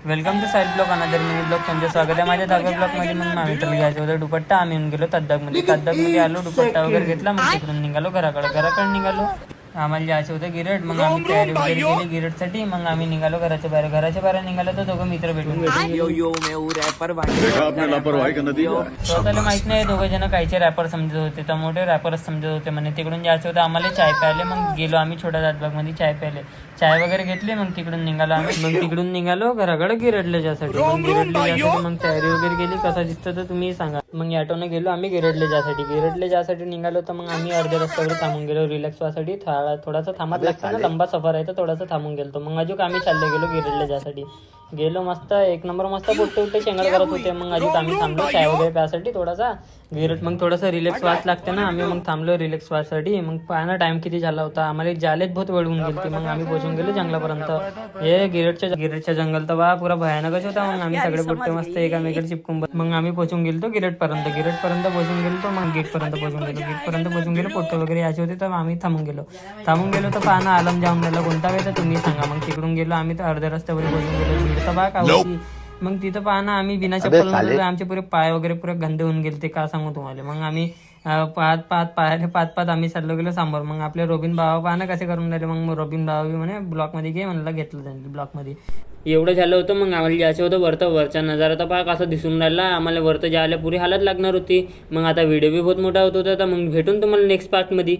Welcome to side blog another mini blog. तुमचं स्वागत आहे माझ्या दहाव्या ब्लॉगमध्ये. मग माविटला घ्यायचं होतं दुपट्टा. आम्ही येऊन गेलो तद्दागमध्ये आलो. दुपट्टा वगैरे घेतला. मग तिकडून निघालो घराकडे निघालो. आम्हाला जायचं होतं गिरड. मग आम्ही तयारी वगैरे केली गिरडसाठी. मग आम्ही निघालो घराच्या बाहेर निघालो तर दोघं मित्र भेटून स्वतःला माहित नाही दोघं जण काहीचे रॅपर समजत होते तर मोठे रॅपरच समजत होते म्हणे. तिकडून जायचं होतं आम्हाला चाय प्यायले. मग गेलो आम्ही छोट्या दादबागमध्ये चाय प्यायले. चाय वगैरे घेतली. मग तिकडून निघालो घराकडे गिरडले जासाठी. मग तयारी वगैरे केली. कसं दिसतं तर तुम्ही सांगा. मग ऑटोने गेलो आम्ही गिरडले जासाठी निघालो. तर मग आम्ही अर्ध्या रस्त्यावर थांबून गेलो रिलॅक्स व्हासाठी. थोडासा थांबत लागतं ना, लंबा सफर आहे तर थोडासा थांबून गेलो. मग अजून आम्ही चालले गेलो गिरडले जासाठी. गेलो मस्त एक नंबर मस्त पोट्टे शेंगड करत होते. मग अजून आम्ही थांबलो चाय वगैरे प्यासाठी थोडासा गिरड. मग थोडासा रिलॅक्स वास लागते ना, आम्ही मग थांबलो रिलॅक्स वासाठी. मग पाहना टाइम किती झाला होता. आम्हाला जालेच बहुत वेळ होऊन गेली. मग आम्ही पोहोचून गेलो जंगलापर्यंत. हे गिरडच्या जंगल तर बा पुरा भयानकच होता. मग आम्ही सगळे पोट्टे मस्त एकामेकडे चिपकून मग आम्ही पोहोचून गेलो गिरडपर्यंत पोहोचून गेलो. मग गेटपर्यंत पोहोचून गेलो. पोट्टे वगैरे यायचे होते तर आम्ही थांबून गेलो तर पाहना आलम जाऊन गेलो. कोणता वेळ तर तुम्ही सांगा. मग तिकडून गेलो आम्ही तर अर्ध्या रस्त्यावर पोहोचून गेलो. मग तिथं पाहना आम्ही बिना चप्पल आमचे पुरे पाय वगैरे पुरे गंदे होऊन गेले. ते का सांगू तुम्हाला. मग आम्ही पाहत आम्ही चाललो गेलो समोर. मग आपले रोबिन बाबा पाहना कसे करून राहिले. मग रोबिन बाबा म्हणे ब्लॉकमध्ये घे म्हणलं. घेतलं त्यांनी ब्लॉकमध्ये. एवढं झालं होतं. मग आम्हाला जायचं होतं वरचा नजारा तर पहा कसं दिसून राहिला. आम्हाला वरतं जायला पुरी हालत लागणार होती. मग आता व्हिडिओ बी बहुत मोठा होत होता. तर मग भेटून तुम्हाला नेक्स्ट पार्टमध्ये.